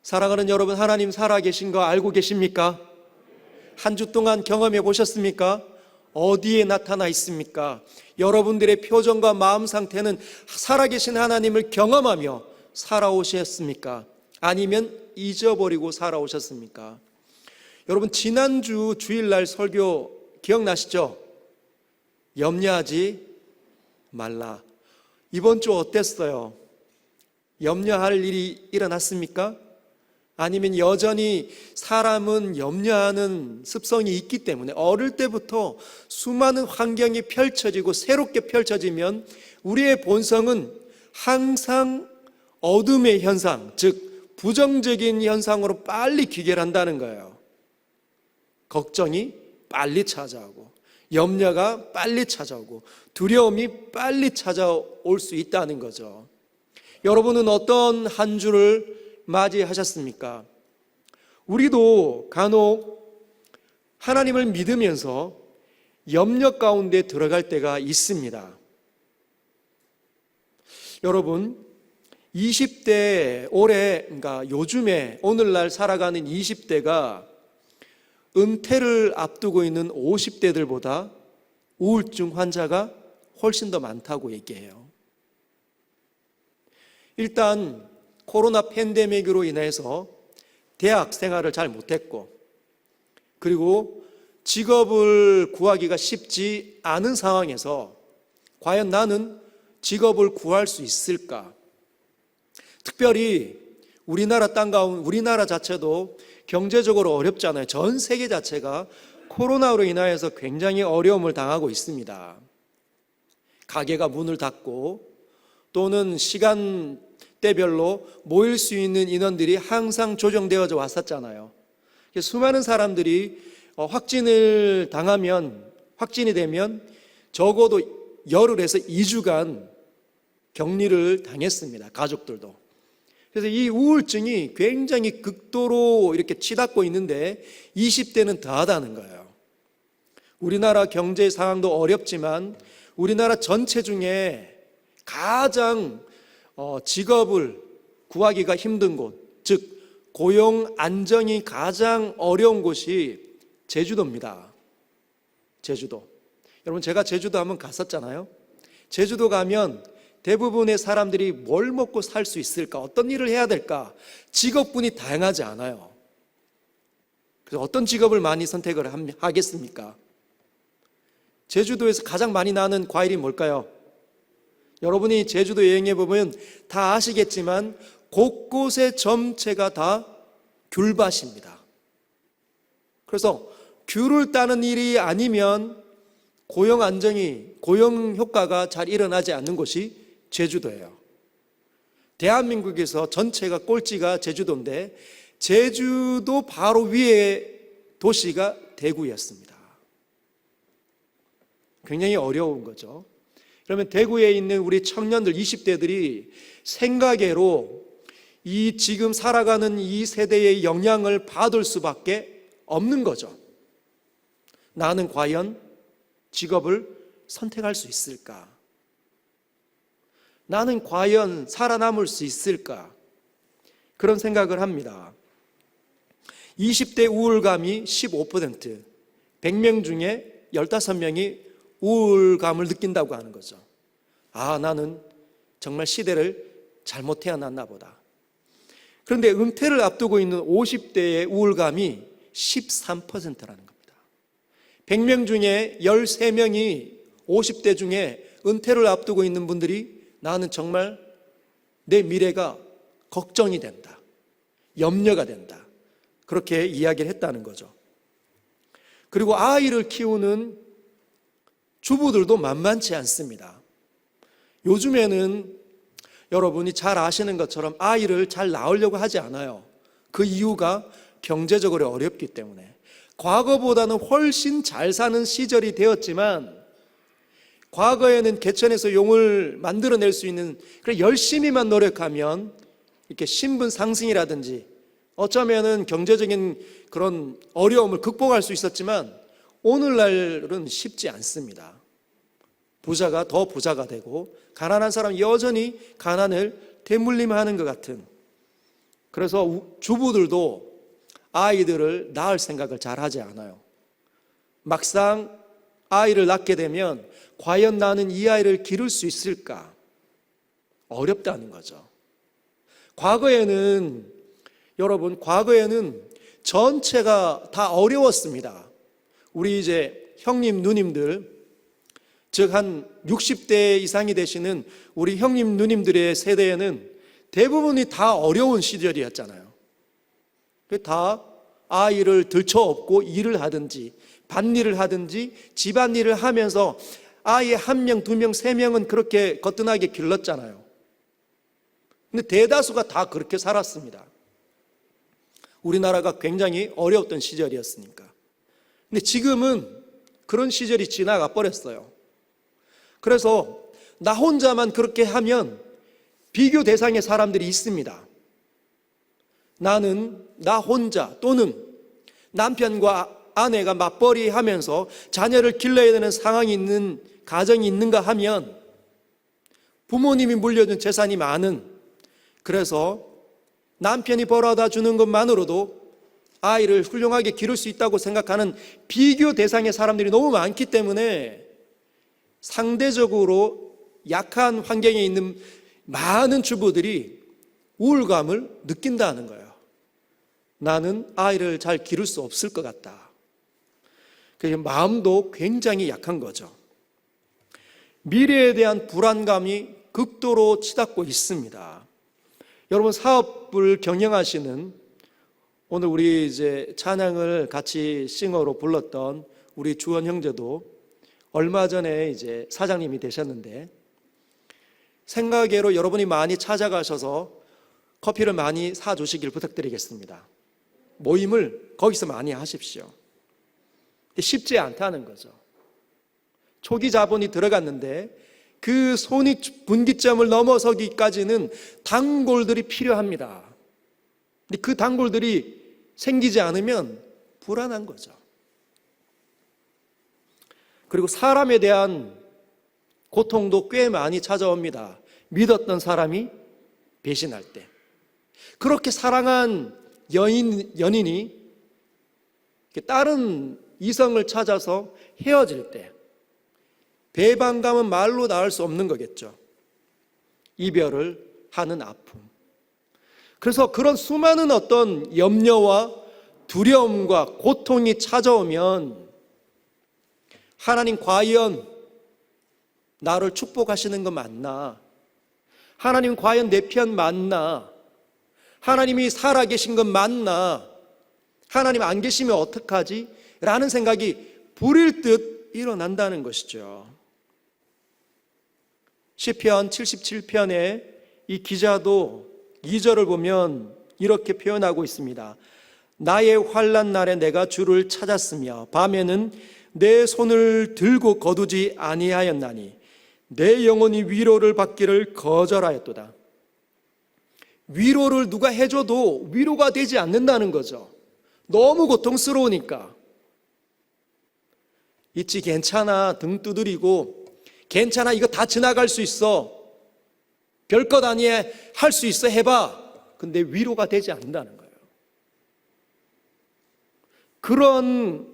사랑하는 여러분, 하나님 살아계신 거 알고 계십니까? 한 주 동안 경험해 보셨습니까? 어디에 나타나 있습니까? 여러분들의 표정과 마음 상태는 살아계신 하나님을 경험하며 살아오셨습니까? 아니면 잊어버리고 살아오셨습니까? 여러분, 지난주 주일날 설교 기억나시죠? 염려하지 말라. 이번 주 어땠어요? 염려할 일이 일어났습니까? 아니면 여전히 사람은 염려하는 습성이 있기 때문에 어릴 때부터 수많은 환경이 펼쳐지고 새롭게 펼쳐지면 우리의 본성은 항상 어둠의 현상, 즉 부정적인 현상으로 빨리 귀결한다는 거예요. 걱정이 빨리 찾아오고 염려가 빨리 찾아오고 두려움이 빨리 찾아올 수 있다는 거죠. 여러분은 어떤 한 주를 맞이하셨습니까? 우리도 간혹 하나님을 믿으면서 염려 가운데 들어갈 때가 있습니다. 여러분, 20대 올해, 그러니까 요즘에 오늘날 살아가는 20대가 은퇴를 앞두고 있는 50대들보다 우울증 환자가 훨씬 더 많다고 얘기해요. 일단 코로나 팬데믹으로 인해서 대학 생활을 잘 못했고, 그리고 직업을 구하기가 쉽지 않은 상황에서 과연 나는 직업을 구할 수 있을까? 특별히 우리나라 땅 가운데, 우리나라 자체도 경제적으로 어렵잖아요. 전 세계 자체가 코로나로 인하여서 굉장히 어려움을 당하고 있습니다. 가게가 문을 닫고 또는 시간대별로 모일 수 있는 인원들이 항상 조정되어져 왔었잖아요. 수많은 사람들이 확진이 되면 적어도 열흘에서 2주간 격리를 당했습니다. 가족들도. 그래서 이 우울증이 굉장히 극도로 이렇게 치닫고 있는데 20대는 더하다는 거예요. 우리나라 경제 상황도 어렵지만 우리나라 전체 중에 가장 직업을 구하기가 힘든 곳, 즉 고용 안정이 가장 어려운 곳이 제주도입니다. 제주도. 여러분, 제가 제주도 한번 갔었잖아요. 제주도 가면 대부분의 사람들이 뭘 먹고 살 수 있을까? 어떤 일을 해야 될까? 직업군이 다양하지 않아요. 그래서 어떤 직업을 많이 선택을 하겠습니까? 제주도에서 가장 많이 나는 과일이 뭘까요? 여러분이 제주도 여행해 보면 다 아시겠지만 곳곳의 점체가 다 귤밭입니다. 그래서 귤을 따는 일이 아니면 고용 효과가 잘 일어나지 않는 곳이 제주도예요. 대한민국에서 전체가 꼴찌가 제주도인데 제주도 바로 위에 도시가 대구였습니다. 굉장히 어려운 거죠. 그러면 대구에 있는 우리 청년들 20대들이 생각외로 이 지금 살아가는 이 세대의 영향을 받을 수밖에 없는 거죠. 나는 과연 직업을 선택할 수 있을까? 나는 과연 살아남을 수 있을까? 그런 생각을 합니다. 20대 우울감이 15%, 100명 중에 15명이 우울감을 느낀다고 하는 거죠. 아, 나는 정말 시대를 잘못 태어났나 보다. 그런데 은퇴를 앞두고 있는 50대의 우울감이 13%라는 겁니다. 100명 중에 13명이 50대 중에 은퇴를 앞두고 있는 분들이 나는 정말 내 미래가 걱정이 된다, 염려가 된다, 그렇게 이야기를 했다는 거죠. 그리고 아이를 키우는 주부들도 만만치 않습니다. 요즘에는 여러분이 잘 아시는 것처럼 아이를 잘 낳으려고 하지 않아요. 그 이유가 경제적으로 어렵기 때문에. 과거보다는 훨씬 잘 사는 시절이 되었지만 과거에는 개천에서 용을 만들어낼 수 있는, 그래 열심히만 노력하면 이렇게 신분 상승이라든지 어쩌면은 경제적인 그런 어려움을 극복할 수 있었지만 오늘날은 쉽지 않습니다. 부자가 더 부자가 되고 가난한 사람은 여전히 가난을 대물림하는 것 같은 그래서 주부들도 아이들을 낳을 생각을 잘 하지 않아요. 막상 아이를 낳게 되면 과연 나는 이 아이를 기를 수 있을까? 어렵다는 거죠. 여러분, 과거에는 전체가 다 어려웠습니다. 우리 이제 형님, 누님들, 즉 한 60대 이상이 되시는 우리 형님, 누님들의 세대에는 대부분이 다 어려운 시절이었잖아요. 다 아이를 들쳐업고 일을 하든지 밭일을 하든지 집안일을 하면서 아이 1명, 2명, 3명은 그렇게 거뜬하게 길렀잖아요. 근데 대다수가 다 그렇게 살았습니다. 우리나라가 굉장히 어려웠던 시절이었으니까. 근데 지금은 그런 시절이 지나가 버렸어요. 그래서 나 혼자만 그렇게 하면 비교 대상의 사람들이 있습니다. 나는 나 혼자 또는 남편과 아내가 맞벌이 하면서 자녀를 길러야 되는 상황이 있는 가정이 있는가 하면 부모님이 물려준 재산이 많은, 그래서 남편이 벌어다 주는 것만으로도 아이를 훌륭하게 기를 수 있다고 생각하는 비교 대상의 사람들이 너무 많기 때문에 상대적으로 약한 환경에 있는 많은 주부들이 우울감을 느낀다는 거예요. 나는 아이를 잘 기를 수 없을 것 같다. 그래서 마음도 굉장히 약한 거죠. 미래에 대한 불안감이 극도로 치닫고 있습니다. 여러분, 사업을 경영하시는, 오늘 우리 이제 찬양을 같이 싱어로 불렀던 우리 주원 형제도 얼마 전에 이제 사장님이 되셨는데, 생각외로 여러분이 많이 찾아가셔서 커피를 많이 사주시길 부탁드리겠습니다. 모임을 거기서 많이 하십시오. 쉽지 않다는 거죠. 초기 자본이 들어갔는데 그 손익 분기점을 넘어서기까지는 단골들이 필요합니다. 근데 그 단골들이 생기지 않으면 불안한 거죠. 그리고 사람에 대한 고통도 꽤 많이 찾아옵니다. 믿었던 사람이 배신할 때, 그렇게 사랑한 연인이 다른 이성을 찾아서 헤어질 때, 배반감은 말로 나을 수 없는 거겠죠. 이별을 하는 아픔. 그래서 그런 수많은 어떤 염려와 두려움과 고통이 찾아오면 하나님 과연 나를 축복하시는 거 맞나? 하나님 과연 내 편 맞나? 하나님이 살아계신 건 맞나? 하나님 안 계시면 어떡하지? 라는 생각이 불일 듯 일어난다는 것이죠. 시편 77편에 이 기자도 2절을 보면 이렇게 표현하고 있습니다. 나의 환난 날에 내가 주를 찾았으며 밤에는 내 손을 들고 거두지 아니하였나니 내 영혼이 위로를 받기를 거절하였도다. 위로를 누가 해줘도 위로가 되지 않는다는 거죠. 너무 고통스러우니까. 있지, 괜찮아, 등 두드리고, 괜찮아, 이거 다 지나갈 수 있어, 별것 아니야, 할 수 있어, 해봐. 근데 위로가 되지 않는다는 거예요. 그런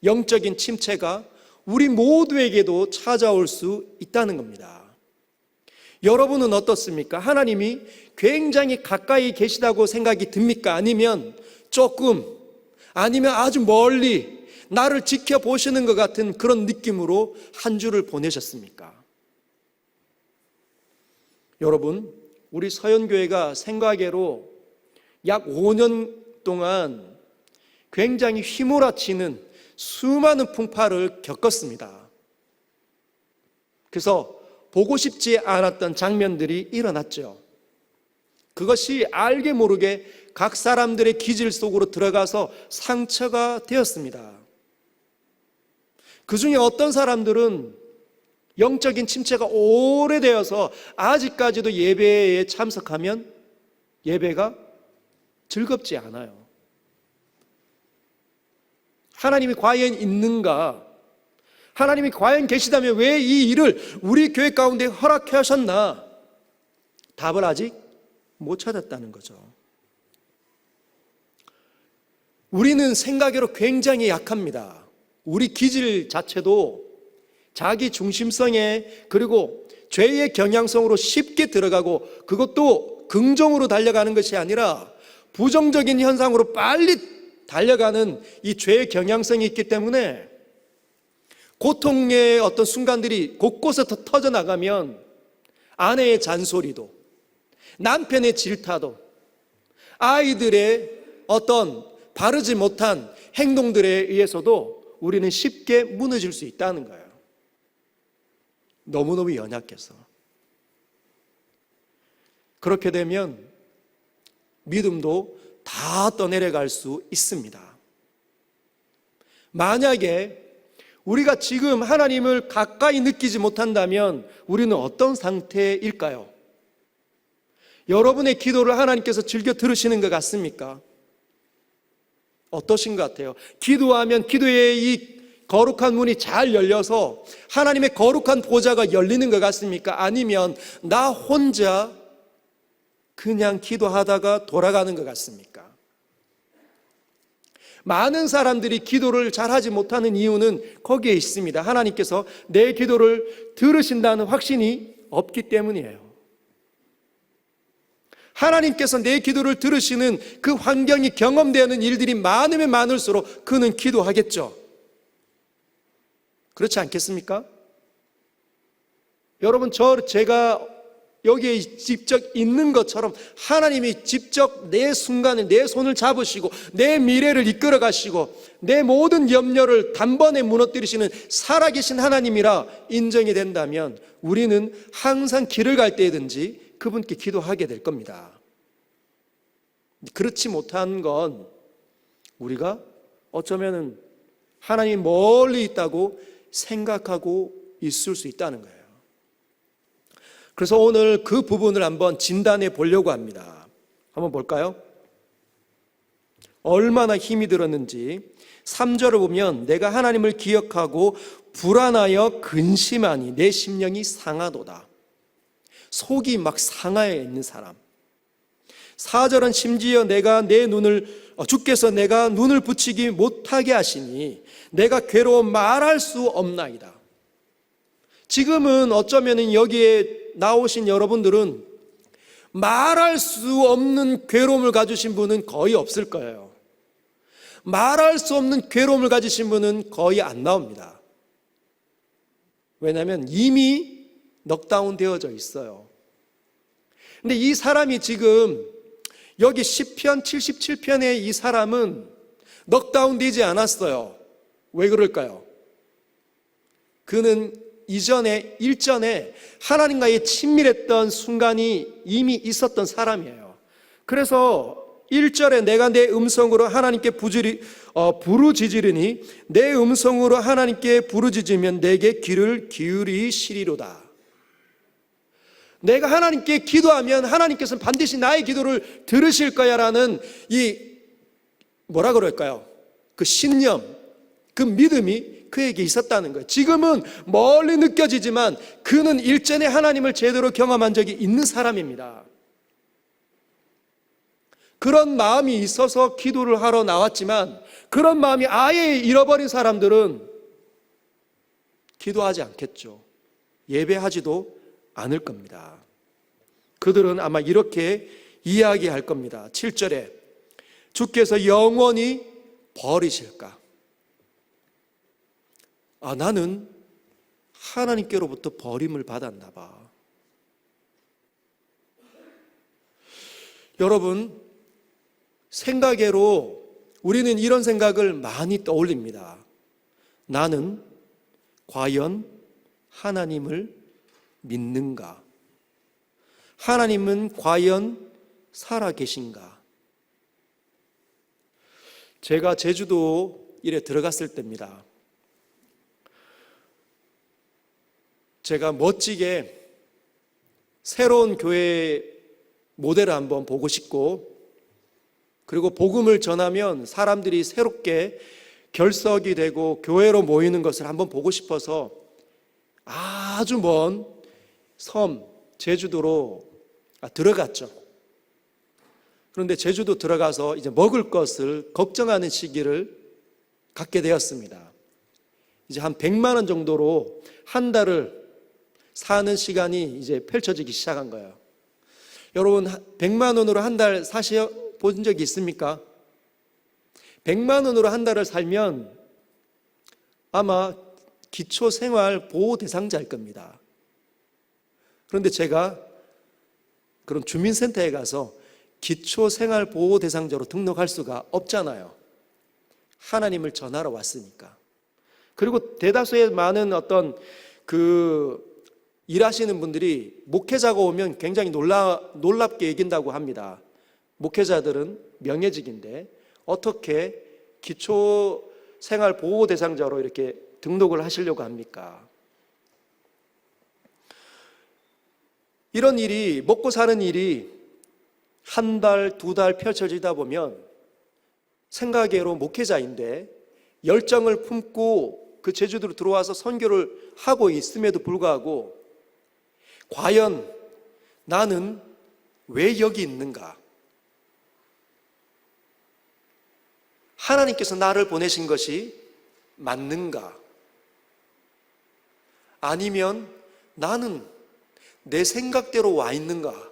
영적인 침체가 우리 모두에게도 찾아올 수 있다는 겁니다. 여러분은 어떻습니까? 하나님이 굉장히 가까이 계시다고 생각이 듭니까? 아니면 조금, 아니면 아주 멀리 나를 지켜보시는 것 같은 그런 느낌으로 한 주를 보내셨습니까? 여러분, 우리 서연교회가 생각외로 약 5년 동안 굉장히 휘몰아치는 수많은 풍파를 겪었습니다. 그래서 보고 싶지 않았던 장면들이 일어났죠. 그것이 알게 모르게 각 사람들의 기질 속으로 들어가서 상처가 되었습니다. 그 중에 어떤 사람들은 영적인 침체가 오래되어서 아직까지도 예배에 참석하면 예배가 즐겁지 않아요. 하나님이 과연 있는가? 하나님이 과연 계시다면 왜 이 일을 우리 교회 가운데 허락해 하셨나? 답을 아직 못 찾았다는 거죠. 우리는 생각으로 굉장히 약합니다. 우리 기질 자체도 자기 중심성에 그리고 죄의 경향성으로 쉽게 들어가고 그것도 긍정으로 달려가는 것이 아니라 부정적인 현상으로 빨리 달려가는 이 죄의 경향성이 있기 때문에 고통의 어떤 순간들이 곳곳에서 터져나가면 아내의 잔소리도 남편의 질타도 아이들의 어떤 바르지 못한 행동들에 의해서도 우리는 쉽게 무너질 수 있다는 거예요. 너무너무 연약해서. 그렇게 되면 믿음도 다 떠내려갈 수 있습니다. 만약에 우리가 지금 하나님을 가까이 느끼지 못한다면 우리는 어떤 상태일까요? 여러분의 기도를 하나님께서 즐겨 들으시는 것 같습니까? 어떠신 것 같아요? 기도하면 기도의 이 거룩한 문이 잘 열려서 하나님의 거룩한 보좌가 열리는 것 같습니까? 아니면 나 혼자 그냥 기도하다가 돌아가는 것 같습니까? 많은 사람들이 기도를 잘하지 못하는 이유는 거기에 있습니다. 하나님께서 내 기도를 들으신다는 확신이 없기 때문이에요. 하나님께서 내 기도를 들으시는 그 환경이 경험되는 일들이 많으면 많을수록 그는 기도하겠죠. 그렇지 않겠습니까? 여러분, 제가 여기에 직접 있는 것처럼 하나님이 직접 내 순간을, 내 손을 잡으시고 내 미래를 이끌어 가시고 내 모든 염려를 단번에 무너뜨리시는 살아계신 하나님이라 인정이 된다면 우리는 항상 길을 갈 때든지 그분께 기도하게 될 겁니다. 그렇지 못한 건 우리가 어쩌면은 하나님이 멀리 있다고 생각하고 있을 수 있다는 거예요. 그래서 오늘 그 부분을 한번 진단해 보려고 합니다. 한번 볼까요? 얼마나 힘이 들었는지 3절을 보면 내가 하나님을 기억하고 불안하여 근심하니 내 심령이 상하도다. 속이 막 상하여 있는 사람. 4절은 심지어 주께서 내가 눈을 붙이기 못하게 하시니 내가 괴로워 말할 수 없나이다. 지금은 어쩌면 여기에 나오신 여러분들은 말할 수 없는 괴로움을 가지신 분은 거의 없을 거예요. 말할 수 없는 괴로움을 가지신 분은 거의 안 나옵니다. 왜냐하면 이미 넉다운 되어져 있어요. 근데 이 사람이 지금 여기 시편 77편의 이 사람은 넉다운 되지 않았어요. 왜 그럴까요? 그는 일전에 하나님과의 친밀했던 순간이 이미 있었던 사람이에요. 그래서 1절에 내가 내 음성으로 하나님께 부르짖으리니 내 음성으로 하나님께 부르짖으면 내게 귀를 기울이시리로다. 내가 하나님께 기도하면 하나님께서는 반드시 나의 기도를 들으실 거야 라는 뭐라 그럴까요? 그 신념, 그 믿음이 그에게 있었다는 거예요. 지금은 멀리 느껴지지만 그는 일전에 하나님을 제대로 경험한 적이 있는 사람입니다. 그런 마음이 있어서 기도를 하러 나왔지만 그런 마음이 아예 잃어버린 사람들은 기도하지 않겠죠. 예배하지도 않을 겁니다. 그들은 아마 이렇게 이야기할 겁니다. 7절에 주께서 영원히 버리실까? 나는 하나님께로부터 버림을 받았나 봐. 여러분, 생각으로 우리는 이런 생각을 많이 떠올립니다. 나는 과연 하나님을 믿는가? 하나님은 과연 살아계신가? 제가 제주도에 들어갔을 때입니다. 제가 멋지게 새로운 교회 모델을 한번 보고 싶고, 그리고 복음을 전하면 사람들이 새롭게 결석이 되고 교회로 모이는 것을 한번 보고 싶어서 아주 먼 섬 제주도로 들어갔죠. 그런데 제주도 들어가서 이제 먹을 것을 걱정하는 시기를 갖게 되었습니다. 이제 한 100만 원 정도로 한 달을 사는 시간이 이제 펼쳐지기 시작한 거예요. 여러분, 100만 원으로 한 달 본 적이 있습니까? 100만 원으로 한 달을 살면 아마 기초생활보호 대상자일 겁니다. 그런데 제가 그런 주민센터에 가서 기초생활보호 대상자로 등록할 수가 없잖아요. 하나님을 전하러 왔으니까. 그리고 대다수의 많은 어떤 일하시는 분들이 목회자가 오면 굉장히 놀랍게 여긴다고 합니다. 목회자들은 명예직인데 어떻게 기초생활보호 대상자로 이렇게 등록을 하시려고 합니까? 이런 일이, 먹고 사는 일이 한 달, 두 달 펼쳐지다 보면 생각외로 목회자인데 열정을 품고 그 제주도로 들어와서 선교를 하고 있음에도 불구하고 과연 나는 왜 여기 있는가? 하나님께서 나를 보내신 것이 맞는가? 아니면 나는 내 생각대로 와 있는가?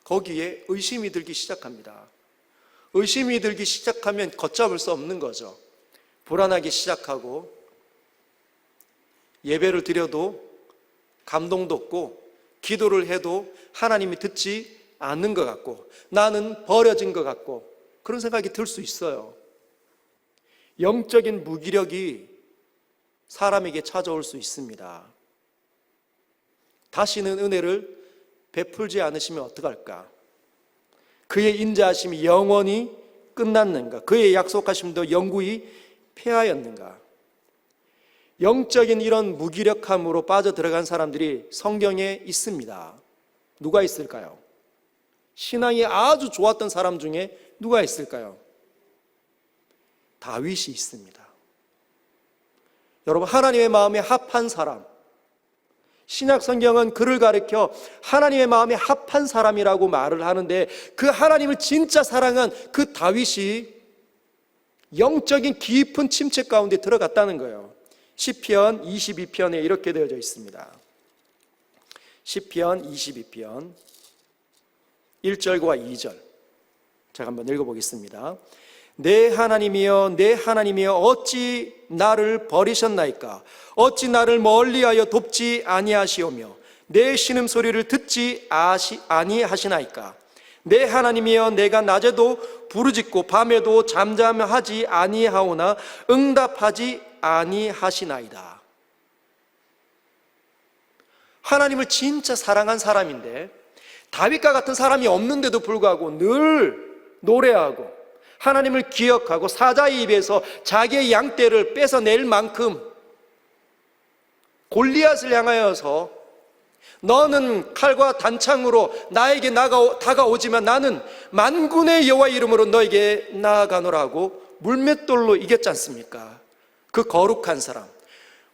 거기에 의심이 들기 시작합니다. 의심이 들기 시작하면 걷잡을 수 없는 거죠. 불안하기 시작하고 예배를 드려도 감동도 없고 기도를 해도 하나님이 듣지 않는 것 같고 나는 버려진 것 같고 그런 생각이 들 수 있어요. 영적인 무기력이 사람에게 찾아올 수 있습니다. 다시는 은혜를 베풀지 않으시면 어떡할까? 그의 인자하심이 영원히 끝났는가? 그의 약속하심도 영구히 폐하였는가? 영적인 이런 무기력함으로 빠져들어간 사람들이 성경에 있습니다. 누가 있을까요? 신앙이 아주 좋았던 사람 중에 누가 있을까요? 다윗이 있습니다. 여러분, 하나님의 마음에 합한 사람, 신약 성경은 그를 가리켜 하나님의 마음에 합한 사람이라고 말을 하는데 그 하나님을 진짜 사랑한 그 다윗이 영적인 깊은 침체 가운데 들어갔다는 거예요. 시편 22편에 이렇게 되어져 있습니다. 시편 22편 1절과 2절 제가 한번 읽어보겠습니다. 내 하나님이여 내 하나님이여 어찌 나를 버리셨나이까? 어찌 나를 멀리하여 돕지 아니하시오며 내 신음소리를 듣지 아니하시나이까? 내 하나님이여 내가 낮에도 부르짖고 밤에도 잠잠하지 아니하오나 응답하지 아니하시나이다. 하나님을 진짜 사랑한 사람인데 다윗과 같은 사람이 없는데도 불구하고 늘 노래하고 하나님을 기억하고 사자의 입에서 자기의 양떼를 뺏어낼 만큼 골리앗을 향하여서 너는 칼과 단창으로 나에게 다가오지만 나는 만군의 여호와 이름으로 너에게 나아가노라고 물맷돌로 이겼지 않습니까? 그 거룩한 사람,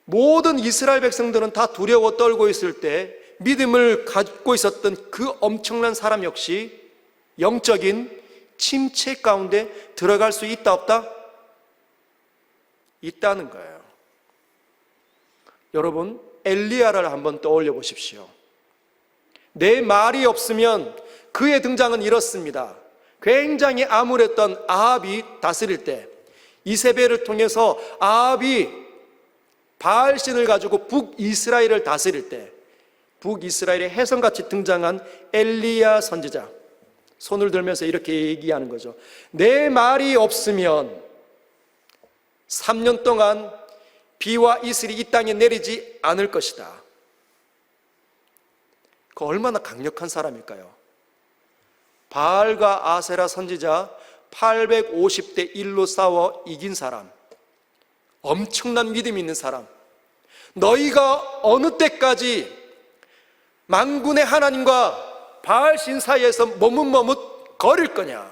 모든 이스라엘 백성들은 다 두려워 떨고 있을 때 믿음을 갖고 있었던 그 엄청난 사람 역시 영적인 침체 가운데 들어갈 수 있다 없다? 있다는 거예요. 여러분, 엘리야를 한번 떠올려 보십시오. 내 말이 없으면 그의 등장은 이렇습니다. 굉장히 암울했던 아합이 다스릴 때 이세벨을 통해서 아합이 바알신을 가지고 북이스라엘을 다스릴 때 북이스라엘의 혜성같이 등장한 엘리야 선지자, 손을 들면서 이렇게 얘기하는 거죠. 내 말이 없으면 3년 동안 비와 이슬이 이 땅에 내리지 않을 것이다. 그 얼마나 강력한 사람일까요? 바알과 아세라 선지자 850대 1로 싸워 이긴 사람, 엄청난 믿음 있는 사람, 너희가 어느 때까지 만군의 하나님과 바알신 사이에서 머뭇머뭇 거릴 거냐?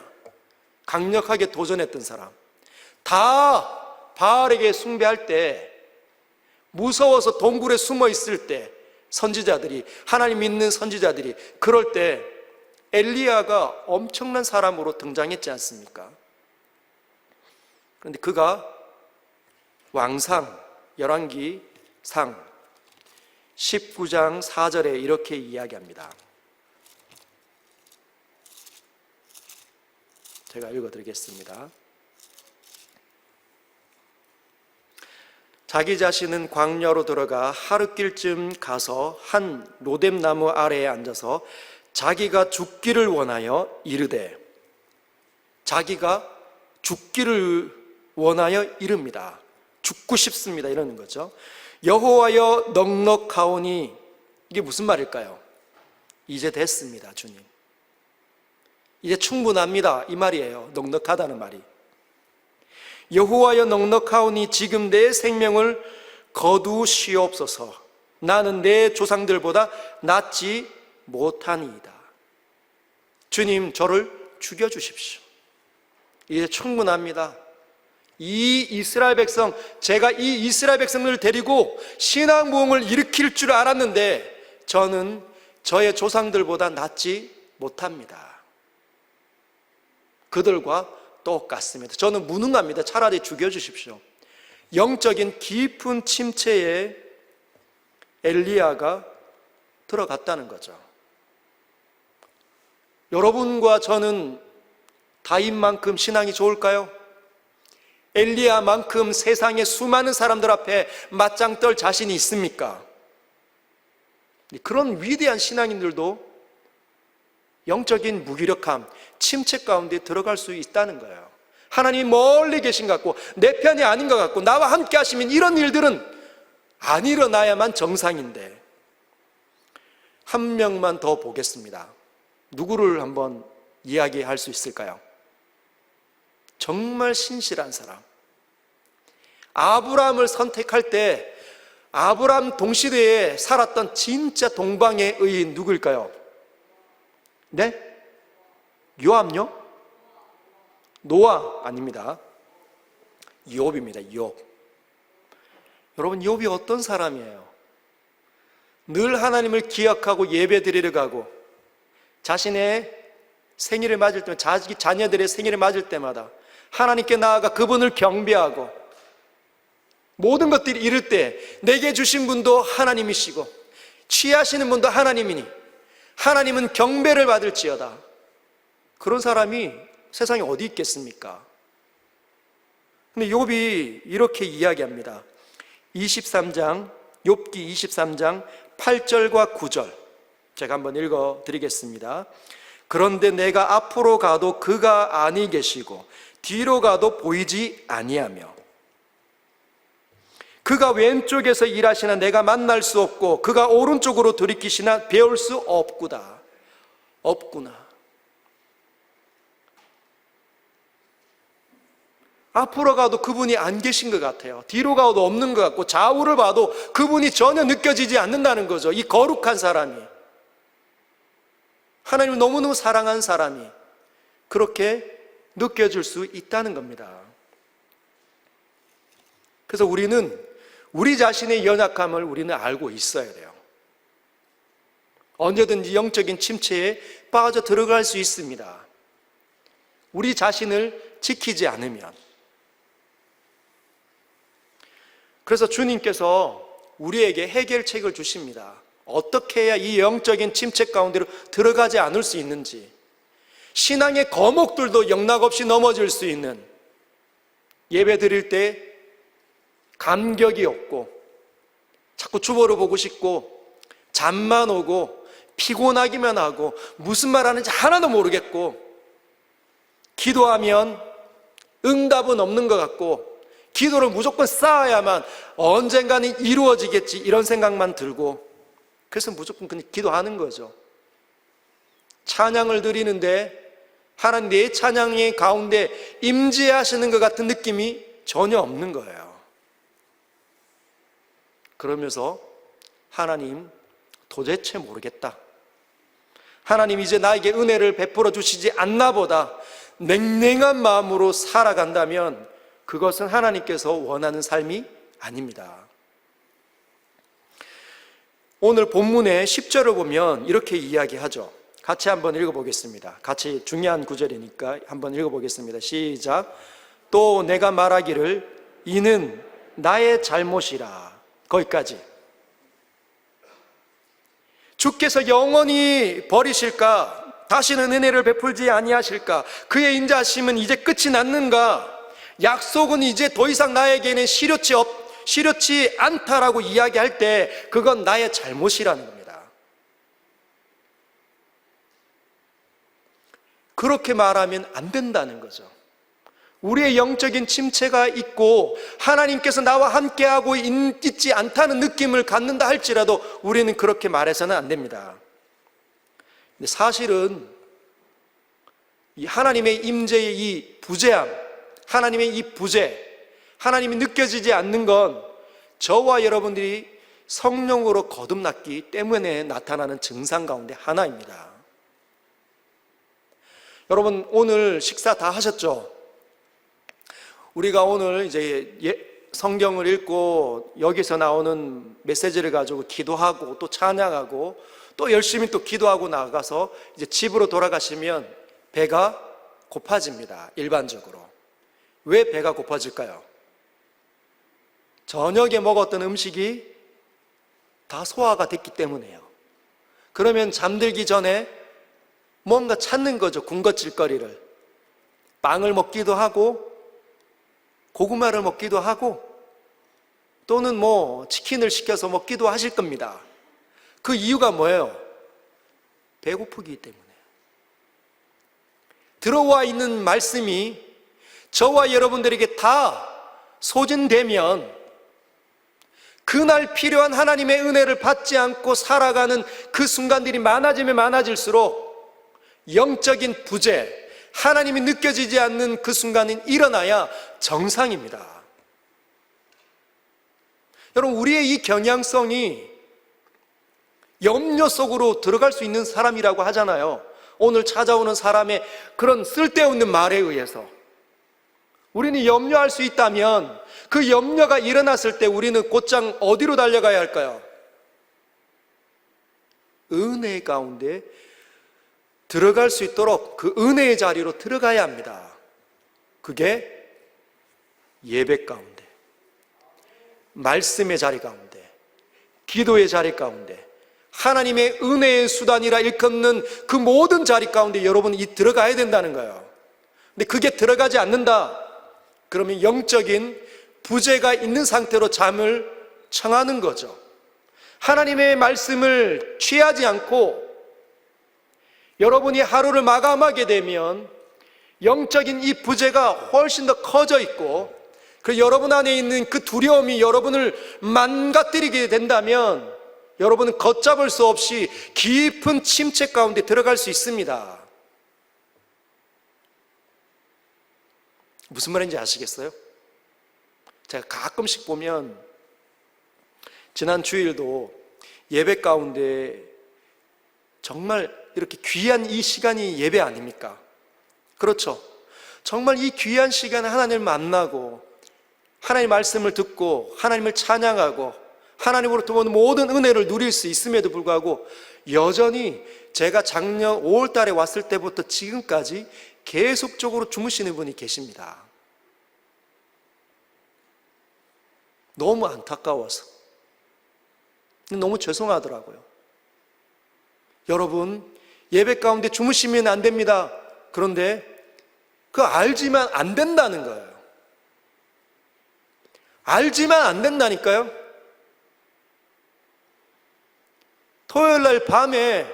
강력하게 도전했던 사람. 다 바알에게 숭배할 때, 무서워서 동굴에 숨어 있을 때 선지자들이, 하나님 믿는 선지자들이 그럴 때 엘리야가 엄청난 사람으로 등장했지 않습니까? 그런데 그가 왕상, 열왕기상 19장 4절에 이렇게 이야기합니다. 제가 읽어드리겠습니다. 자기 자신은 광야로 들어가 하룻길쯤 가서 한 로뎀나무 아래에 앉아서 자기가 죽기를 원하여 이르되, 자기가 죽기를 원하여 이릅니다. 죽고 싶습니다 이러는 거죠. 여호와여 넉넉하오니, 이게 무슨 말일까요? 이제 됐습니다 주님, 이제 충분합니다 이 말이에요. 넉넉하다는 말이. 여호와여 넉넉하오니 지금 내 생명을 거두시옵소서. 나는 내 조상들보다 낫지 못하니이다. 주님 저를 죽여주십시오. 이제 충분합니다. 이 이스라엘 백성, 제가 이 이스라엘 백성을 데리고 신앙부흥을 일으킬 줄 알았는데 저는 저의 조상들보다 낫지 못합니다. 그들과 똑같습니다. 저는 무능합니다. 차라리 죽여주십시오. 영적인 깊은 침체에 엘리야가 들어갔다는 거죠. 여러분과 저는 다윗만큼 신앙이 좋을까요? 엘리야만큼 세상의 수많은 사람들 앞에 맞짱 떨 자신이 있습니까? 그런 위대한 신앙인들도 영적인 무기력함, 침체 가운데 들어갈 수 있다는 거예요. 하나님이 멀리 계신 것 같고 내 편이 아닌 것 같고 나와 함께 하시면 이런 일들은 안 일어나야만 정상인데. 한 명만 더 보겠습니다. 누구를 한번 이야기할 수 있을까요? 정말 신실한 사람, 아브라함을 선택할 때 아브라함 동시대에 살았던 진짜 동방의 의인 누구일까요? 네? 요압요? 노아 아닙니다. 욥입니다. 욥. 여러분, 욥이 어떤 사람이에요? 늘 하나님을 기억하고 예배 드리러 가고 자신의 생일을 맞을 때마다, 자기 자녀들의 생일을 맞을 때마다 하나님께 나아가 그분을 경배하고 모든 것들이 이를 때 내게 주신 분도 하나님이시고 취하시는 분도 하나님이니 하나님은 경배를 받을지어다. 그런 사람이 세상에 어디 있겠습니까? 근데 욥이 이렇게 이야기합니다. 23장, 욥기 23장 8절과 9절 제가 한번 읽어드리겠습니다. 그런데 내가 앞으로 가도 그가 아니 계시고 뒤로 가도 보이지 아니하며 그가 왼쪽에서 일하시나 내가 만날 수 없고 그가 오른쪽으로 돌이키시나 배울 수 없구나. 앞으로 가도 그분이 안 계신 것 같아요. 뒤로 가도 없는 것 같고 좌우를 봐도 그분이 전혀 느껴지지 않는다는 거죠. 이 거룩한 사람이, 하나님을 너무너무 사랑한 사람이 그렇게 느껴질 수 있다는 겁니다. 그래서 우리는 우리 자신의 연약함을 우리는 알고 있어야 돼요. 언제든지 영적인 침체에 빠져 들어갈 수 있습니다. 우리 자신을 지키지 않으면. 그래서 주님께서 우리에게 해결책을 주십니다. 어떻게 해야 이 영적인 침체 가운데로 들어가지 않을 수 있는지, 신앙의 거목들도 영락없이 넘어질 수 있는, 예배 드릴 때 감격이 없고 자꾸 주보를 보고 싶고 잠만 오고 피곤하기만 하고 무슨 말 하는지 하나도 모르겠고 기도하면 응답은 없는 것 같고 기도를 무조건 쌓아야만 언젠가는 이루어지겠지 이런 생각만 들고 그래서 무조건 그냥 기도하는 거죠. 찬양을 드리는데 하나님 내 찬양의 가운데 임재하시는 것 같은 느낌이 전혀 없는 거예요. 그러면서 하나님 도대체 모르겠다, 하나님 이제 나에게 은혜를 베풀어 주시지 않나 보다 냉랭한 마음으로 살아간다면 그것은 하나님께서 원하는 삶이 아닙니다. 오늘 본문의 10절을 보면 이렇게 이야기하죠. 같이 한번 읽어보겠습니다. 같이 중요한 구절이니까 한번 읽어보겠습니다. 시작. 또 내가 말하기를 이는 나의 잘못이라. 거기까지. 주께서 영원히 버리실까? 다시는 은혜를 베풀지 아니하실까? 그의 인자하심은 이제 끝이 났는가? 약속은 이제 더 이상 나에게는 실효치 않다라고 이야기할 때 그건 나의 잘못이라는 겁니다. 그렇게 말하면 안 된다는 거죠. 우리의 영적인 침체가 있고 하나님께서 나와 함께하고 있지 않다는 느낌을 갖는다 할지라도 우리는 그렇게 말해서는 안 됩니다. 근데 사실은 이 하나님의 임재의 이 부재함, 하나님의 이 부재, 하나님이 느껴지지 않는 건 저와 여러분들이 성령으로 거듭났기 때문에 나타나는 증상 가운데 하나입니다. 여러분 오늘 식사 다 하셨죠? 우리가 오늘 이제 성경을 읽고 여기서 나오는 메시지를 가지고 기도하고 또 찬양하고 또 열심히 또 기도하고 나가서 이제 집으로 돌아가시면 배가 고파집니다. 일반적으로. 왜 배가 고파질까요? 저녁에 먹었던 음식이 다 소화가 됐기 때문에요. 그러면 잠들기 전에 뭔가 찾는 거죠. 군것질거리를. 빵을 먹기도 하고 고구마를 먹기도 하고 또는 치킨을 시켜서 먹기도 하실 겁니다. 그 이유가 뭐예요? 배고프기 때문에. 들어와 있는 말씀이 저와 여러분들에게 다 소진되면 그날 필요한 하나님의 은혜를 받지 않고 살아가는 그 순간들이 많아지면 많아질수록 영적인 부재, 하나님이 느껴지지 않는 그 순간이 일어나야 정상입니다. 여러분, 우리의 이 경향성이 염려 속으로 들어갈 수 있는 사람이라고 하잖아요. 오늘 찾아오는 사람의 그런 쓸데없는 말에 의해서 우리는 염려할 수 있다면 그 염려가 일어났을 때 우리는 곧장 어디로 달려가야 할까요? 은혜 가운데 들어갈 수 있도록 그 은혜의 자리로 들어가야 합니다. 그게 예배 가운데, 말씀의 자리 가운데, 기도의 자리 가운데, 하나님의 은혜의 수단이라 일컫는 그 모든 자리 가운데 여러분이 들어가야 된다는 거예요. 근데 그게 들어가지 않는다 그러면 영적인 부재가 있는 상태로 잠을 청하는 거죠. 하나님의 말씀을 취하지 않고 여러분이 하루를 마감하게 되면 영적인 이 부재가 훨씬 더 커져 있고 그 여러분 안에 있는 그 두려움이 여러분을 망가뜨리게 된다면 여러분은 걷잡을 수 없이 깊은 침체 가운데 들어갈 수 있습니다. 무슨 말인지 아시겠어요? 제가 가끔씩 보면 지난 주일도 예배 가운데 정말 이렇게 귀한 이 시간이 예배 아닙니까? 그렇죠. 정말 이 귀한 시간에 하나님을 만나고 하나님의 말씀을 듣고 하나님을 찬양하고 하나님으로부터 오는 모든 은혜를 누릴 수 있음에도 불구하고 여전히 제가 작년 5월 달에 왔을 때부터 지금까지 계속적으로 주무시는 분이 계십니다. 너무 안타까워서 너무 죄송하더라고요. 여러분 예배 가운데 주무시면 안 됩니다. 그런데 그거 알지만 안 된다는 거예요. 알지만 안 된다니까요. 토요일 날 밤에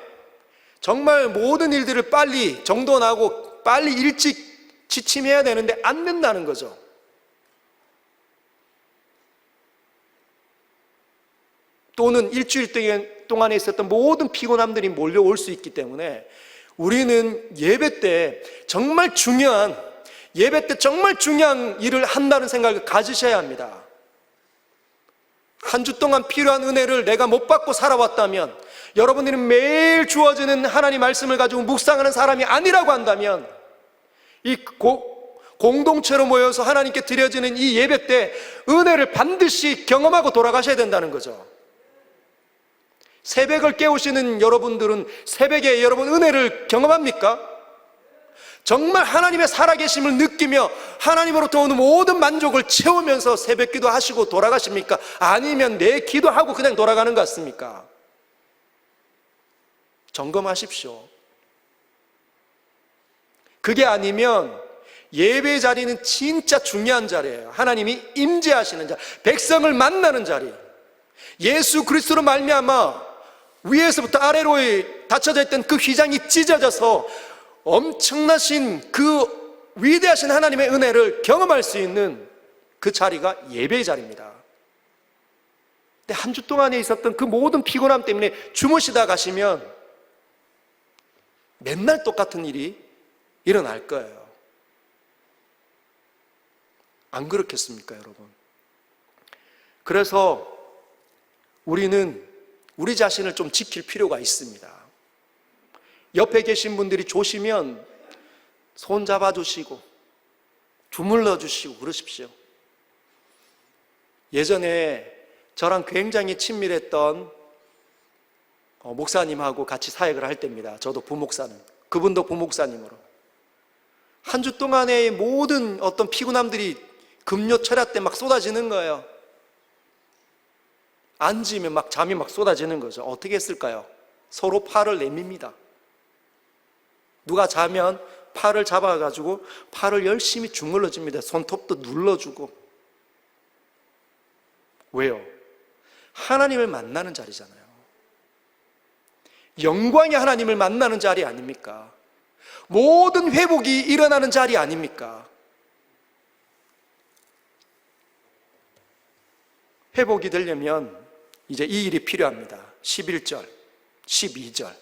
정말 모든 일들을 빨리 정돈하고 빨리 일찍 취침해야 되는데 안 된다는 거죠. 또는 일주일 동안에 있었던 모든 피곤함들이 몰려올 수 있기 때문에 우리는 예배 때 정말 중요한 일을 한다는 생각을 가지셔야 합니다. 한 주 동안 필요한 은혜를 내가 못 받고 살아왔다면 여러분들은 매일 주어지는 하나님 말씀을 가지고 묵상하는 사람이 아니라고 한다면 이 공동체로 모여서 하나님께 드려지는 이 예배 때 은혜를 반드시 경험하고 돌아가셔야 된다는 거죠. 새벽을 깨우시는 여러분들은 새벽에 여러분 은혜를 경험합니까? 정말 하나님의 살아계심을 느끼며 하나님으로부터 오는 모든 만족을 채우면서 새벽 기도하시고 돌아가십니까? 아니면 내 기도하고 그냥 돌아가는 것 같습니까? 점검하십시오. 그게 아니면 예배 자리는 진짜 중요한 자리예요. 하나님이 임재하시는 자리, 백성을 만나는 자리. 예수 그리스도로 말미암아 위에서부터 아래로 닫혀져 있던 그 휘장이 찢어져서 엄청나신 그 위대하신 하나님의 은혜를 경험할 수 있는 그 자리가 예배의 자리입니다. 근데 한 주 동안에 있었던 그 모든 피곤함 때문에 주무시다 가시면 맨날 똑같은 일이 일어날 거예요. 안 그렇겠습니까, 여러분? 그래서 우리는 우리 자신을 좀 지킬 필요가 있습니다. 옆에 계신 분들이 조시면 손 잡아주시고 주물러 주시고 그러십시오. 예전에 저랑 굉장히 친밀했던 목사님하고 같이 사역을 할 때입니다. 저도 부목사님, 그분도 부목사님으로 한 주 동안의 모든 어떤 피곤함들이 금요 철야 때 막 쏟아지는 거예요. 앉으면 막 잠이 막 쏟아지는 거죠. 어떻게 했을까요? 서로 팔을 내밉니다. 누가 자면 팔을 잡아가지고 팔을 열심히 주물러 줍니다. 손톱도 눌러주고. 왜요? 하나님을 만나는 자리잖아요. 영광의 하나님을 만나는 자리 아닙니까? 모든 회복이 일어나는 자리 아닙니까? 회복이 되려면 이제 이 일이 필요합니다. 11절, 12절.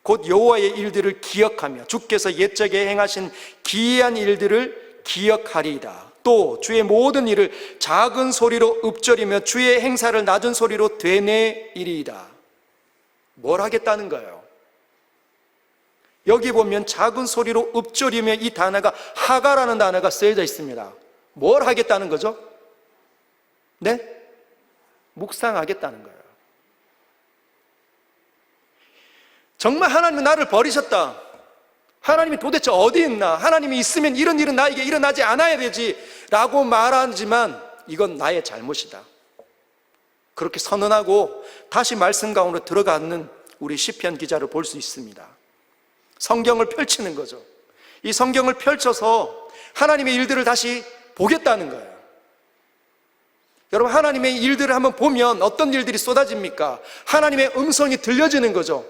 곧 여호와의 일들을 기억하며 주께서 옛적에 행하신 기이한 일들을 기억하리이다. 또 주의 모든 일을 작은 소리로 읊조리며 주의 행사를 낮은 소리로 되뇌이리이다. 뭘 하겠다는 거예요? 여기 보면 작은 소리로 읊조리며 이 단어가 하가라는 단어가 쓰여져 있습니다. 뭘 하겠다는 거죠? 네? 묵상하겠다는 거예요. 정말 하나님은 나를 버리셨다. 하나님이 도대체 어디 있나? 하나님이 있으면 이런 일은 나에게 일어나지 않아야 되지 라고 말하지만 이건 나의 잘못이다. 그렇게 선언하고 다시 말씀 가운데 들어가는 우리 시편 기자를 볼 수 있습니다. 성경을 펼치는 거죠. 이 성경을 펼쳐서 하나님의 일들을 다시 보겠다는 거예요. 여러분, 하나님의 일들을 한번 보면 어떤 일들이 쏟아집니까? 하나님의 음성이 들려지는 거죠.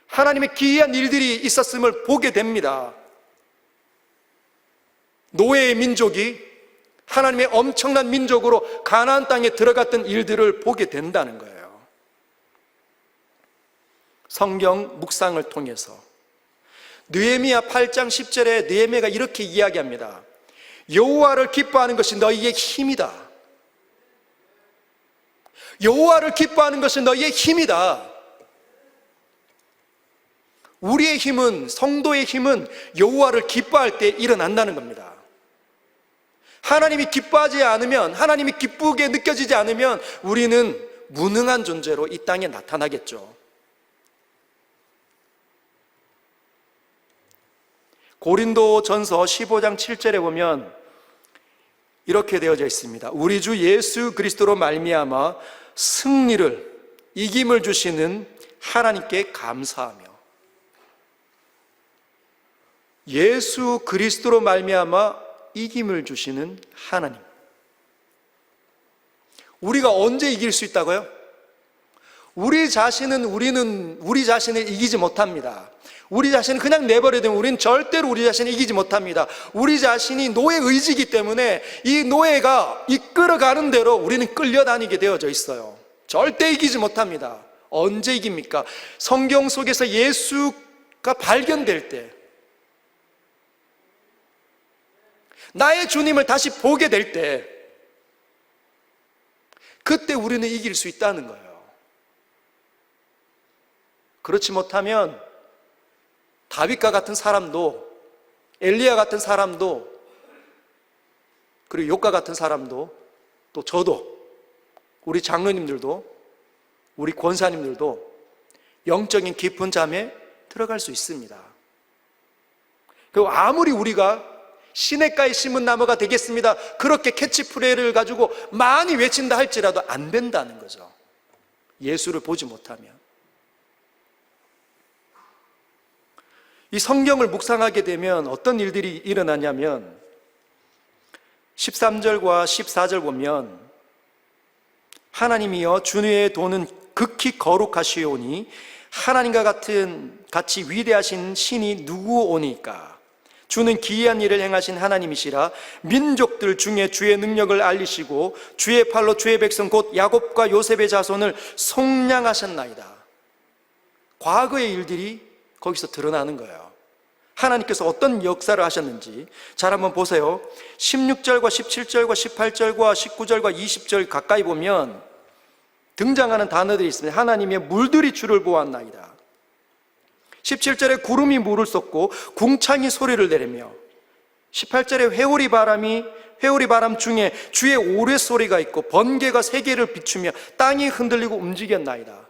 하나님의 기이한 일들이 있었음을 보게 됩니다. 노예의 민족이 하나님의 엄청난 민족으로 가나안 땅에 들어갔던 일들을 보게 된다는 거예요. 성경 묵상을 통해서 느헤미야 8장 10절에 느헤미야가 이렇게 이야기합니다. 여호와를 기뻐하는 것이 너희의 힘이다. 여호와를 기뻐하는 것이 너희의 힘이다. 우리의 힘은, 성도의 힘은 여호와를 기뻐할 때 일어난다는 겁니다. 하나님이 기뻐하지 않으면, 하나님이 기쁘게 느껴지지 않으면 우리는 무능한 존재로 이 땅에 나타나겠죠. 고린도전서 15장 7절에 보면 이렇게 되어져 있습니다. 우리 주 예수 그리스도로 말미암아 승리를, 이김을 주시는 하나님께 감사하며. 예수 그리스도로 말미암아 이김을 주시는 하나님. 우리가 언제 이길 수 있다고요? 우리 자신을 이기지 못합니다. 우리 자신을 그냥 내버려 두면 우리는 절대로 우리 자신을 이기지 못합니다. 우리 자신이 노예 의지이기 때문에 이 노예가 이끌어가는 대로 우리는 끌려다니게 되어져 있어요. 절대 이기지 못합니다. 언제 이깁니까? 성경 속에서 예수가 발견될 때, 나의 주님을 다시 보게 될 때, 그때 우리는 이길 수 있다는 거예요. 그렇지 못하면 다윗과 같은 사람도, 엘리야 같은 사람도, 그리고 욥과 같은 사람도, 또 저도, 우리 장로님들도 우리 권사님들도 영적인 깊은 잠에 들어갈 수 있습니다. 그리고 아무리 우리가 시냇가에 심은 나무가 되겠습니다, 그렇게 캐치프레이를 가지고 많이 외친다 할지라도 안 된다는 거죠. 예수를 보지 못하면. 이 성경을 묵상하게 되면 어떤 일들이 일어나냐면 13절과 14절 보면 하나님이여 주의 도는 극히 거룩하시오니 하나님과 같이 위대하신 신이 누구오니까 주는 기이한 일을 행하신 하나님이시라 민족들 중에 주의 능력을 알리시고 주의 팔로 주의 백성 곧 야곱과 요셉의 자손을 속량하셨나이다. 과거의 일들이 거기서 드러나는 거예요. 하나님께서 어떤 역사를 하셨는지 잘 한번 보세요. 16절과 17절과 18절과 19절과 20절 가까이 보면 등장하는 단어들이 있습니다. 하나님의 물들이 주를 보았나이다. 17절에 구름이 물을 쏟고 궁창이 소리를 내리며 18절에 회오리 바람 중에 주의 오랫소리가 있고 번개가 세계를 비추며 땅이 흔들리고 움직였나이다.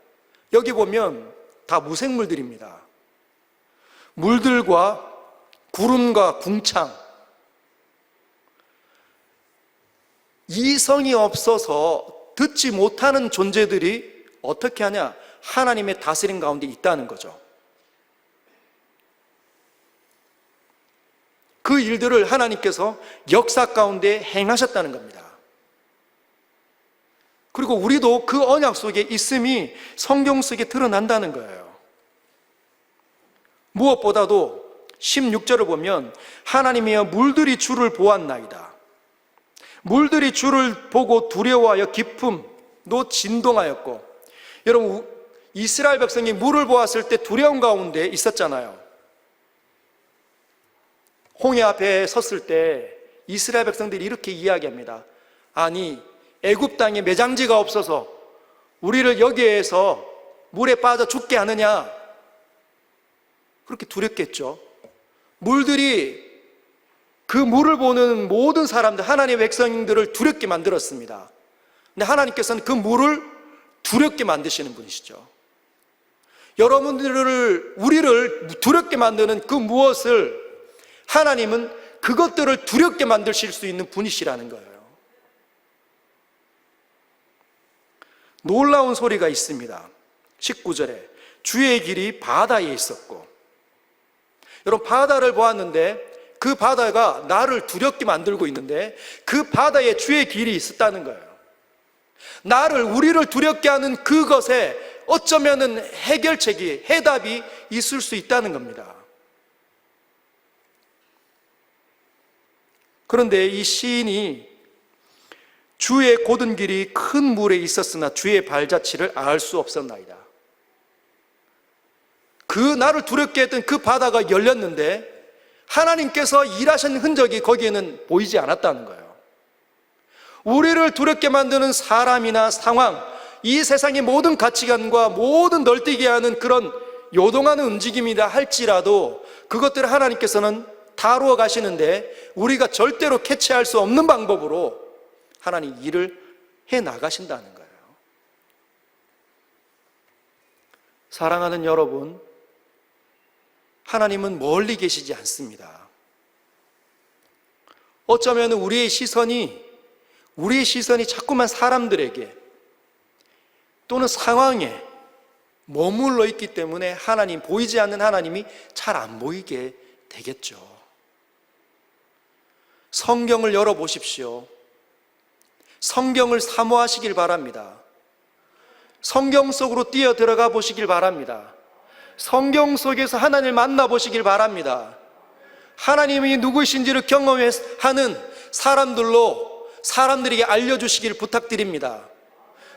여기 보면 다 무생물들입니다. 물들과 구름과 궁창, 이성이 없어서 듣지 못하는 존재들이 어떻게 하냐? 하나님의 다스림 가운데 있다는 거죠. 그 일들을 하나님께서 역사 가운데 행하셨다는 겁니다. 그리고 우리도 그 언약 속에 있음이 성경 속에 드러난다는 거예요. 무엇보다도 16절을 보면 하나님이여 물들이 주를 보았나이다. 물들이 주를 보고 두려워하여 기쁨도 진동하였고, 여러분 이스라엘 백성이 물을 보았을 때 두려움 가운데 있었잖아요. 홍해 앞에 섰을 때 이스라엘 백성들이 이렇게 이야기합니다. 아니 애굽 땅에 매장지가 없어서 우리를 여기에서 물에 빠져 죽게 하느냐, 그렇게 두렵겠죠. 물들이 그 물을 보는 모든 사람들, 하나님의 백성들을 두렵게 만들었습니다. 근데 하나님께서는 그 물을 두렵게 만드시는 분이시죠. 우리를 두렵게 만드는 그 무엇을 하나님은 그것들을 두렵게 만드실 수 있는 분이시라는 거예요. 놀라운 소리가 있습니다. 19절에 주의 길이 바다에 있었고, 여러분 바다를 보았는데 그 바다가 나를 두렵게 만들고 있는데 그 바다에 주의 길이 있었다는 거예요. 우리를 두렵게 하는 그것에 어쩌면은 해결책이, 해답이 있을 수 있다는 겁니다. 그런데 이 시인이 주의 곧은 길이 큰 물에 있었으나 주의 발자취를 알 수 없었나이다. 그 나를 두렵게 했던 그 바다가 열렸는데 하나님께서 일하신 흔적이 거기에는 보이지 않았다는 거예요. 우리를 두렵게 만드는 사람이나 상황, 이 세상의 모든 가치관과 모든 널뛰게 하는 그런 요동하는 움직임이라 할지라도 그것들을 하나님께서는 다루어 가시는데 우리가 절대로 캐치할 수 없는 방법으로 하나님 일을 해 나가신다는 거예요. 사랑하는 여러분, 하나님은 멀리 계시지 않습니다. 어쩌면 우리의 시선이 자꾸만 사람들에게 또는 상황에 머물러 있기 때문에 보이지 않는 하나님이 잘 안 보이게 되겠죠. 성경을 열어보십시오. 성경을 사모하시길 바랍니다. 성경 속으로 뛰어 들어가 보시길 바랍니다. 성경 속에서 하나님을 만나보시길 바랍니다. 하나님이 누구이신지를 경험하는 사람들에게 알려주시길 부탁드립니다.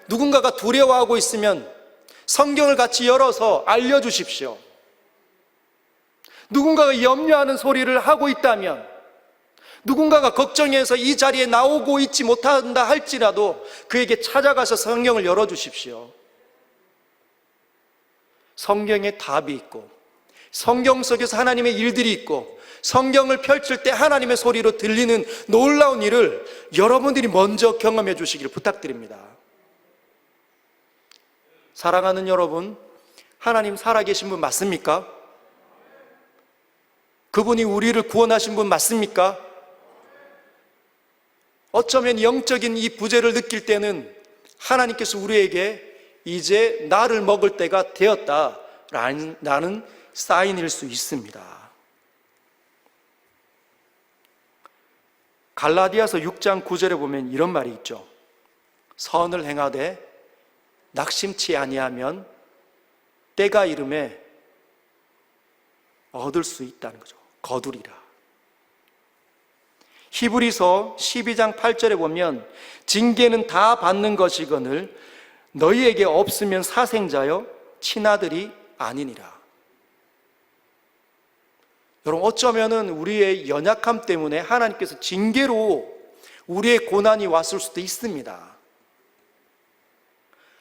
누군가가 두려워하고 있으면 성경을 같이 열어서 알려주십시오. 누군가가 염려하는 소리를 하고 있다면, 누군가가 걱정해서 이 자리에 나오고 있지 못한다 할지라도 그에게 찾아가서 성경을 열어주십시오. 성경에 답이 있고 성경 속에서 하나님의 일들이 있고 성경을 펼칠 때 하나님의 소리로 들리는 놀라운 일을 여러분들이 먼저 경험해 주시기를 부탁드립니다. 사랑하는 여러분, 하나님 살아계신 분 맞습니까? 그분이 우리를 구원하신 분 맞습니까? 어쩌면 영적인 이 부재를 느낄 때는 하나님께서 우리에게 이제 나를 먹을 때가 되었다라는 사인일 수 있습니다. 갈라디아서 6장 9절에 보면 이런 말이 있죠. 선을 행하되 낙심치 아니하면 때가 이름에 얻을 수 있다는 거죠. 거두리라. 히브리서 12장 8절에 보면 징계는 다 받는 것이거늘 너희에게 없으면 사생자여 친아들이 아니니라. 여러분, 어쩌면은 우리의 연약함 때문에 하나님께서 징계로 우리의 고난이 왔을 수도 있습니다.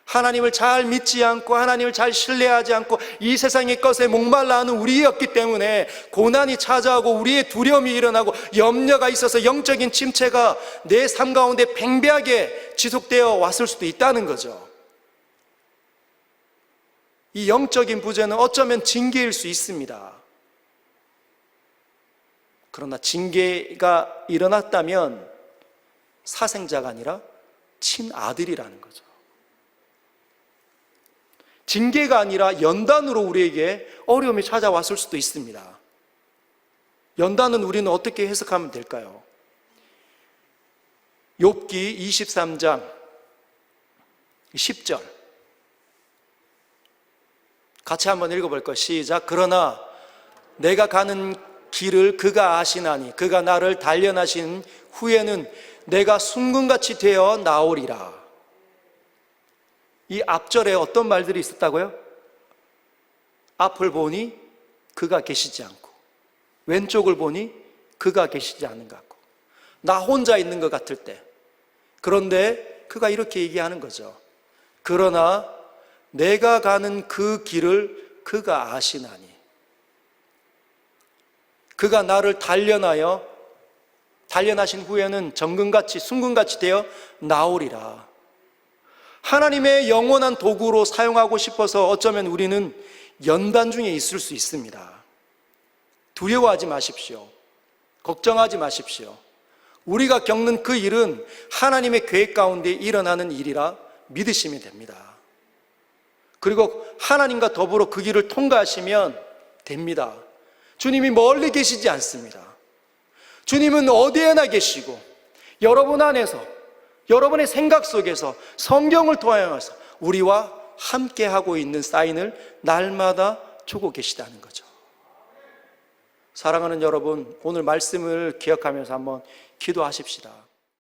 하나님을 잘 믿지 않고 하나님을 잘 신뢰하지 않고 이 세상의 것에 목말라 하는 우리였기 때문에 고난이 찾아오고 우리의 두려움이 일어나고 염려가 있어서 영적인 침체가 내 삶 가운데 팽배하게 지속되어 왔을 수도 있다는 거죠. 이 영적인 부재는 어쩌면 징계일 수 있습니다. 그러나 징계가 일어났다면 사생자가 아니라 친아들이라는 거죠. 징계가 아니라 연단으로 우리에게 어려움이 찾아왔을 수도 있습니다. 연단은 우리는 어떻게 해석하면 될까요? 욥기 23장 10절 같이 한번 읽어볼까요? 시작. 그러나 내가 가는 길을 그가 아시나니 그가 나를 단련하신 후에는 내가 순금같이 되어 나오리라. 이 앞절에 어떤 말들이 있었다고요? 앞을 보니 그가 계시지 않고 왼쪽을 보니 그가 계시지 않는 것 같고 나 혼자 있는 것 같을 때, 그런데 그가 이렇게 얘기하는 거죠. 그러나 내가 가는 그 길을 그가 아시나니 그가 나를 단련하신 후에는 정금같이 순금같이 되어 나오리라. 하나님의 영원한 도구로 사용하고 싶어서 어쩌면 우리는 연단 중에 있을 수 있습니다. 두려워하지 마십시오. 걱정하지 마십시오. 우리가 겪는 그 일은 하나님의 계획 가운데 일어나는 일이라 믿으시면 됩니다. 그리고 하나님과 더불어 그 길을 통과하시면 됩니다. 주님이 멀리 계시지 않습니다. 주님은 어디에나 계시고 여러분 안에서 여러분의 생각 속에서 성경을 통하여서 우리와 함께하고 있는 사인을 날마다 주고 계시다는 거죠. 사랑하는 여러분, 오늘 말씀을 기억하면서 한번 기도하십시다.